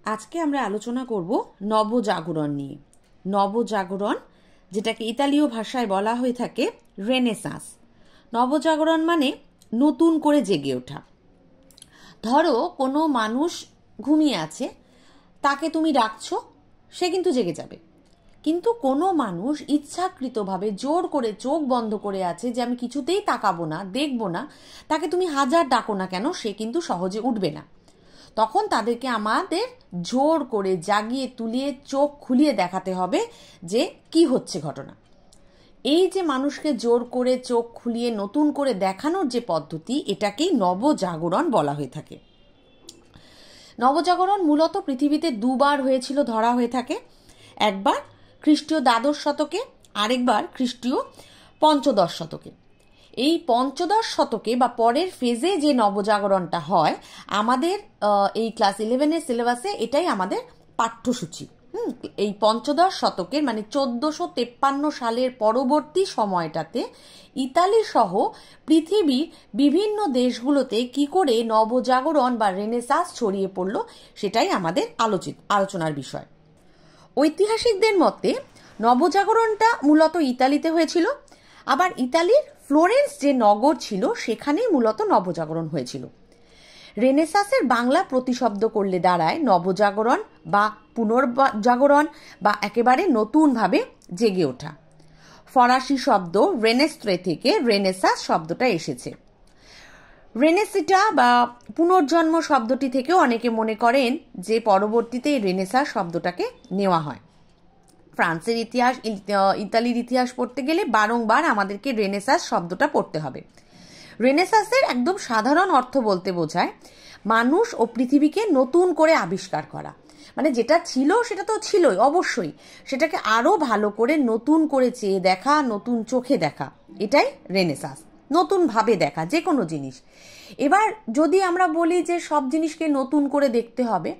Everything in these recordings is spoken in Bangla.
আজকে আমরা আলোচনা করব নবজাগরণ নিয়ে। নবজাগরণ, যেটাকে ইতালীয় ভাষায় বলা হয়ে থাকে রেনেসাঁস। নবজাগরণ মানে নতুন করে জেগে ওঠা। ধরো কোনো মানুষ ঘুমিয়ে আছে, তাকে তুমি ডাকছো, সে কিন্তু জেগে যাবে। কিন্তু কোনো মানুষ ইচ্ছাকৃতভাবে জোর করে চোখ বন্ধ করে আছে যে আমি কিছুতেই তাকাবো না, দেখবো না, তাকে তুমি হাজার ডাকো না কেন, সে কিন্তু সহজে উঠবে না। তখন তাদেরকে আমাদের জোর করে জাগিয়ে তুলিয়ে চোখ খুলিয়ে দেখাতে হবে যে কি হচ্ছে ঘটনা। এই যে মানুষকে জোর করে চোখ খুলিয়ে নতুন করে দেখানোর যে পদ্ধতি, এটাকেই নবজাগরণ বলা হয়ে থাকে। নবজাগরণ মূলত পৃথিবীতে দুবার হয়েছিল ধরা হয়ে থাকে। একবার খ্রিস্টীয় দ্বাদশ শতকে, আরেকবার খ্রিস্টীয় পঞ্চদশ শতকে। এই পঞ্চদশ শতকে বা পরের ফেজে যে নবজাগরণটা হয়, আমাদের এই ক্লাস 11-এর সিলেবাসে এটাই আমাদের পাঠ্যসূচি। এই পঞ্চদশ শতকের মানে 1453 সালের পরবর্তী সময়টাতে ইতালি সহ পৃথিবীর বিভিন্ন দেশগুলোতে কি করে নবজাগরণ বা রেনেসাঁস ছড়িয়ে পড়ল, সেটাই আমাদের আলোচনার বিষয়। ঐতিহাসিকদের মতে নবজাগরণটা মূলত ইতালিতে হয়েছিল। আবার ইতালির ফ্লোরেন্স যে নগর ছিল, সেখানেই মূলত নবজাগরণ হয়েছিল। রেনেসাঁসের বাংলা প্রতিশব্দ করলে দাঁড়ায় নবজাগরণ বা পুনর্জাগরণ বা একেবারে নতুনভাবে জেগে ওঠা। ফরাসি শব্দ রেনেস্ত্রে থেকে রেনেসাঁস শব্দটা এসেছে। রেনেসিটা বা পুনর্জন্ম শব্দটি থেকেও অনেকে মনে করেন যে পরবর্তীতে রেনেসাঁস শব্দটাকে নেওয়া হয়। ফ্রান্সের ইতিহাস, ইতালির ইতিহাস পড়তে গেলে বারংবার আমাদেরকে রেনেসাঁস শব্দটা পড়তে হবে। রেনেসাঁসের একদম সাধারণ অর্থ বলতে বোঝায় মানুষ ও পৃথিবীকে নতুন করে আবিষ্কার করা। মানে যেটা ছিল সেটা তো ছিলই অবশ্যই, সেটাকে আরো ভালো করে নতুন করে চেয়ে দেখা, নতুন চোখে দেখা, এটাই রেনেসাঁস। নতুন ভাবে দেখা যে কোনো জিনিস। এবার যদি আমরা বলি যে সব জিনিসকে নতুন করে দেখতে হবে,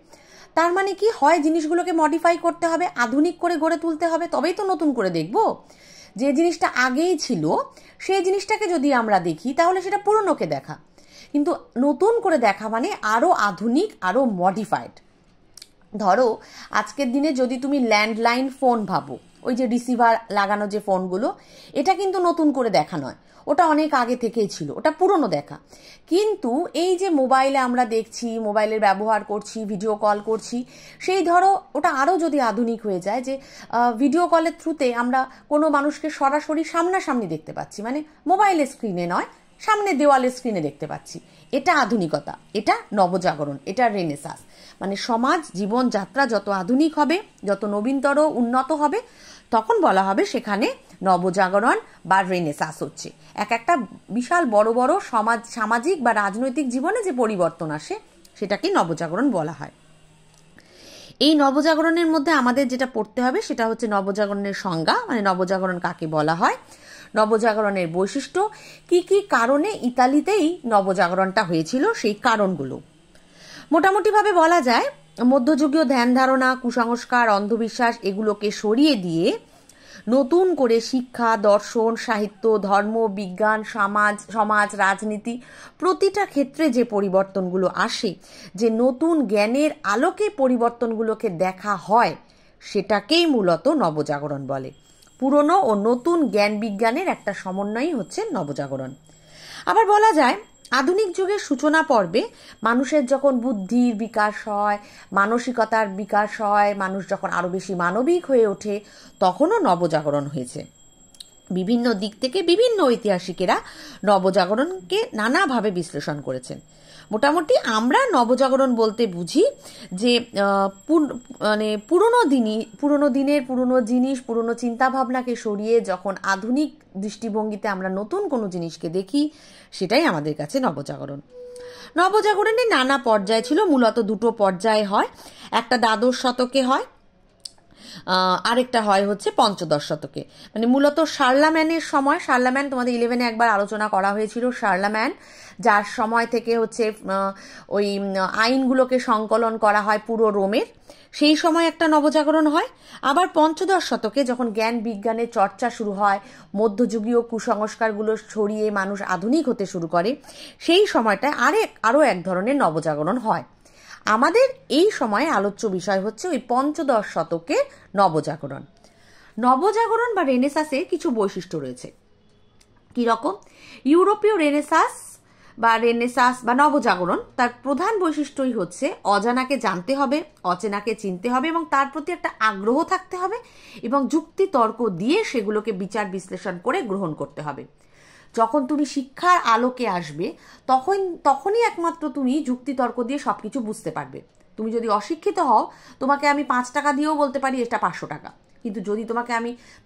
তার মানে কি হয় জিনিসগুলোকে মডিফাই করতে হবে, আধুনিক করে গড়ে তুলতে হবে, তবেই তো নতুন করে দেখব। যে জিনিসটা আগেই ছিল সেই জিনিসটাকে যদি আমরা দেখি তাহলে সেটা পুরনোকে দেখা, কিন্তু নতুন করে দেখা মানে আরো আধুনিক, আরো মডিফাইড। ধরো আজকের দিনে যদি তুমি ল্যান্ডলাইন ফোন ভাবো, ওই যে রিসিভার লাগানো যে ফোনগুলো, এটা কিন্তু নতুন করে দেখা নয়, ওটা অনেক আগে থেকেই ছিল, ওটা পুরনো দেখা। কিন্তু এই যে মোবাইলে আমরা দেখছি, মোবাইলের ব্যবহার করছি, ভিডিও কল করছি, সেই ধরো ওটা আরও যদি আধুনিক হয়ে যায় যে ভিডিও কলের থ্রুতে আমরা কোনো মানুষকে সরাসরি সামনাসামনি দেখতে পাচ্ছি, মানে মোবাইলের স্ক্রিনে নয়, সামনে দেওয়ালের স্ক্রিনে দেখতে পাচ্ছি, এটা আধুনিকতা, এটা নবজাগরণ, এটা রেনেসাঁস। মানে সমাজ জীবনযাত্রা যত আধুনিক হবে, যত নবীনতর উন্নত হবে, তখন বলা হবে সেখানে নবজাগরণ বা রেনেসাঁস হচ্ছে। একটা বিশাল বড় বড় সামাজিক বা রাজনৈতিক জীবনে যে পরিবর্তন আসে, সেটাকে নবজাগরণ বলা হয়। এই নবজাগরণের মধ্যে আমাদের যেটা পড়তে হবে সেটা হচ্ছে নবজাগরণের সংজ্ঞা, মানে নবজাগরণ কাকে বলা হয়, নবজাগরণের বৈশিষ্ট্য, কি কি কারণে ইতালিতেই নবজাগরণটা হয়েছিল, সেই কারণগুলো। মোটামুটিভাবে বলা যায় মধ্যযুগীয় ধ্যান ধারণা, কুসংস্কার, অন্ধবিশ্বাস এগুলোকে সরিয়ে দিয়ে নতুন করে শিক্ষা, দর্শন, সাহিত্য, ধর্ম, বিজ্ঞান, সমাজ, রাজনীতি প্রতিটা ক্ষেত্রে যে পরিবর্তনগুলো আসে, যে নতুন জ্ঞানের আলোকে পরিবর্তনগুলোকে দেখা হয়, সেটাকেই মূলত নবজাগরণ বলে। পুরনো ও নতুন জ্ঞান বিজ্ঞানের একটা সমন্বয়ই হচ্ছে নবজাগরণ। আবার বলা যায় আধুনিক যুগের সূচনা পর্বে মানুষের যখন বুদ্ধির বিকাশ হয়, মানসিকতার বিকাশ হয়, মানুষ যখন আরো বেশি মানবিক হয়ে ওঠে, তখনও নবজাগরণ হয়েছে। বিভিন্ন দিক থেকে বিভিন্ন ঐতিহাসিকেরা নবজাগরণকে নানাভাবে বিশ্লেষণ করেছেন। মোটামুটি আমরা নবজাগরণ বলতে বুঝি যে মানে পুরনো দিনের পুরনো জিনিস, পুরনো চিন্তা ভাবনাকে সরিয়ে যখন আধুনিক দৃষ্টিভঙ্গিতে আমরা নতুন কোনো জিনিসকে দেখি, সেটাই আমাদের কাছে নবজাগরণ। নবজাগরণের নানা পর্যায় ছিল, মূলত দুটো পর্যায়ে হয়, একটা দ্বাদশ শতকে হয়, আরেকটা হয় হচ্ছে পঞ্চদশ শতকে। মানে মূলত শার্লাম্যানের সময়, শার্লাম্যান তোমাদের 11-এ একবার আলোচনা করা হয়েছিল, শার্লাম্যান যার সময় থেকে হচ্ছে ওই আইনগুলোকে সংকলন করা হয় পুরো রোমের, সেই সময় একটা নবজাগরণ হয়। আবার পঞ্চদশ শতকে যখন জ্ঞান বিজ্ঞানের চর্চা শুরু হয়, মধ্যযুগীয় কুসংস্কারগুলো ছড়িয়ে মানুষ আধুনিক হতে শুরু করে, সেই সময়টায় আরো এক ধরনের নবজাগরণ হয়। আমাদের এই সময়ে আলোচ্য বিষয় হচ্ছে ওই পঞ্চদশ শতকের নবজাগরণ। নবজাগরণ বা রেনেসাঁসের কিছু বৈশিষ্ট্য রয়েছে। কীরকম? ইউরোপীয় রেনেসাঁস বা নবজাগরণ, তার প্রধান বৈশিষ্ট্যই হচ্ছে অজানাকে জানতে হবে, অচেনাকে চিনতে হবে এবং তার প্রতি একটা আগ্রহ থাকতে হবে এবং যুক্তি তর্ক দিয়ে সেগুলোকে বিচার বিশ্লেষণ করে গ্রহণ করতে হবে। যখন তুমি শিক্ষার আলোকে আসবে তখনই একমাত্র তুমি যুক্তি তর্ক দিয়ে সব কিছু বুঝতে পারবে। তুমি যদি অশিক্ষিত হও, তোমাকে আমি 5 টাকা দিয়েও বলতে পারি এটা 500 টাকা, কিন্তু যদি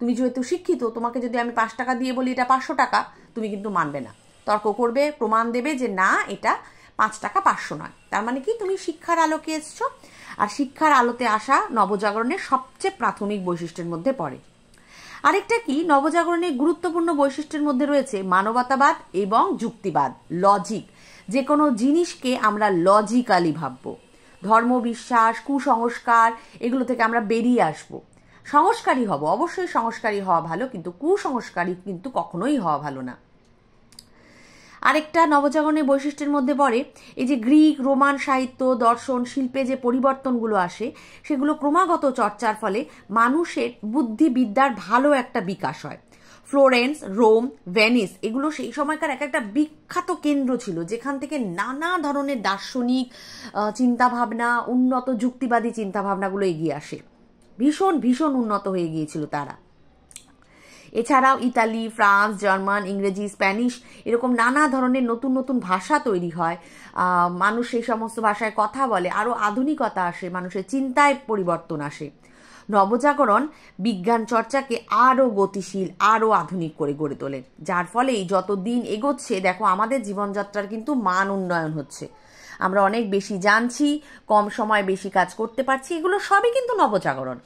তুমি যেহেতু শিক্ষিত, তোমাকে যদি আমি 5 টাকা দিয়ে বলি এটা 500 টাকা, তুমি কিন্তু মানবে না, তর্ক করবে, প্রমাণ দেবে যে না এটা 5 টাকা 500 নয়। তার মানে কি? তুমি শিক্ষার আলোকে এসছো, আর শিক্ষার আলোতে আসা নবজাগরণের সবচেয়ে প্রাথমিক বৈশিষ্ট্যের মধ্যে পড়ে। আরেকটা কি, নবজাগরণের গুরুত্বপূর্ণ বৈশিষ্ট্যের মধ্যে রয়েছে মানবতাবাদ এবং যুক্তিবাদ, লজিক। যে কোনো জিনিসকে আমরা লজিক্যালি ভাববো। ধর্ম, বিশ্বাস, কুসংস্কার এগুলো থেকে আমরা বেরিয়ে আসবো, সংস্কারী হব। অবশ্যই সংস্কারী হওয়া ভালো, কিন্তু কুসংস্কারী কিন্তু কখনোই হওয়া ভালো না। আরেকটা নবজাগরণের বৈশিষ্ট্যের মধ্যে পড়ে এই যে গ্রিক রোমান সাহিত্য, দর্শন, শিল্পে যে পরিবর্তনগুলো আসে, সেগুলো ক্রমাগত চর্চার ফলে মানুষের বুদ্ধিবিদ্যার ভালো একটা বিকাশ হয়। ফ্লোরেন্স, রোম, ভেনিস এগুলো সেই সময়কার একটা বিখ্যাত কেন্দ্র ছিল, যেখান থেকে নানা ধরনের দার্শনিক চিন্তাভাবনা, উন্নত যুক্তিবাদী চিন্তাভাবনাগুলো এগিয়ে আসে। ভীষণ ভীষণ উন্নত হয়ে গিয়েছিল তারা। এছাড়াও ইতালি, ফ্রান্স, জার্মান, ইংরেজি, স্প্যানিশ এরকম নানা ধরনের নতুন নতুন ভাষা তৈরি হয়। মানুষ সেই সমস্ত ভাষায় কথা বলে, আরও আধুনিকতা আসে, মানুষের চিন্তায় পরিবর্তন আসে। নবজাগরণ বিজ্ঞান চর্চাকে আরও গতিশীল, আরও আধুনিক করে গড়ে তোলে, যার ফলেই যত দিন এগোচ্ছে দেখো আমাদের জীবনযাত্রার কিন্তু মান উন্নয়ন হচ্ছে। আমরা অনেক বেশি জানছি, কম সময় বেশি কাজ করতে পারছি, এগুলো সবই কিন্তু নবজাগরণ।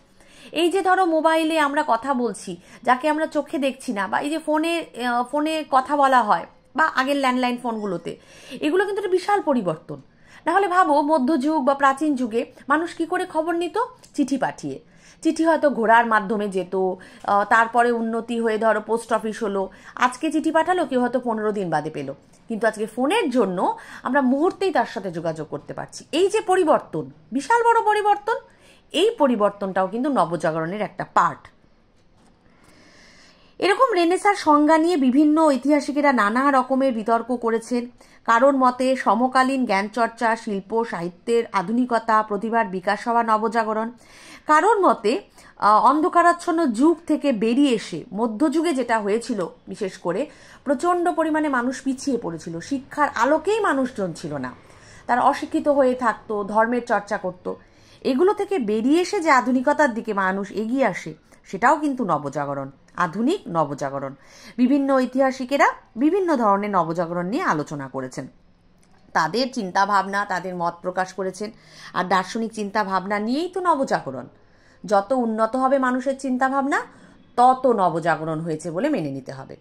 এই যে ধরো মোবাইলে আমরা কথা বলছি, যাকে আমরা চোখে দেখছি না, বা এই যে ফোনে কথা বলা হয়, বা আগের ল্যান্ডলাইন ফোনগুলোতে, এগুলো কিন্তু একটা বিশাল পরিবর্তন। নাহলে ভাবো মধ্যযুগ বা প্রাচীন যুগে মানুষ কি করে খবর নিত? চিঠি পাঠিয়ে। চিঠি হয়তো ঘোড়ার মাধ্যমে যেত, তারপরে উন্নতি হয়ে ধরো পোস্ট অফিস হলো, আজকে চিঠি পাঠালো কেউ হয়তো 15 দিন বাদে পেলো, কিন্তু আজকে ফোনের জন্য আমরা মুহূর্তেই তার সাথে যোগাযোগ করতে পারছি। এই যে পরিবর্তন, বিশাল বড় পরিবর্তন, এই পরিবর্তনটাও কিন্তু নবজাগরণের একটা পার্ট। এরকম রেনেসাঁর সংজ্ঞা নিয়ে বিভিন্ন ঐতিহাসিকেরা নানা রকমের বিতর্ক করেছেন। কারোর মতে সমকালীন জ্ঞানচর্চা, শিল্প, সাহিত্যের আধুনিকতা, প্রতিভার বিকাশ হওয়া নবজাগরণ। কারোর মতে অন্ধকারাচ্ছন্ন যুগ থেকে বেরিয়ে এসে মধ্যযুগে যেটা হয়েছিল, বিশেষ করে প্রচণ্ড পরিমাণে মানুষ পিছিয়ে পড়েছিল, শিক্ষার আলোকেই মানুষজন ছিল না, তারা অশিক্ষিত হয়ে থাকতো, ধর্মের চর্চা করত। এগুলো থেকে বেরিয়ে এসে যে আধুনিকতার দিকে মানুষ এগিয়ে আসে, সেটাও কিন্তু নবজাগরণ, আধুনিক নবজাগরণ। বিভিন্ন ঐতিহাসিকেরা বিভিন্ন ধরনের নবজাগরণ নিয়ে আলোচনা করেছেন, তাদের চিন্তা ভাবনা, তাদের মত প্রকাশ করেছেন। আর দার্শনিক চিন্তা ভাবনা নিয়েই তো নবজাগরণ। যত উন্নত হবে মানুষের চিন্তা ভাবনা, তত নবজাগরণ হয়েছে বলে মেনে নিতে হবে।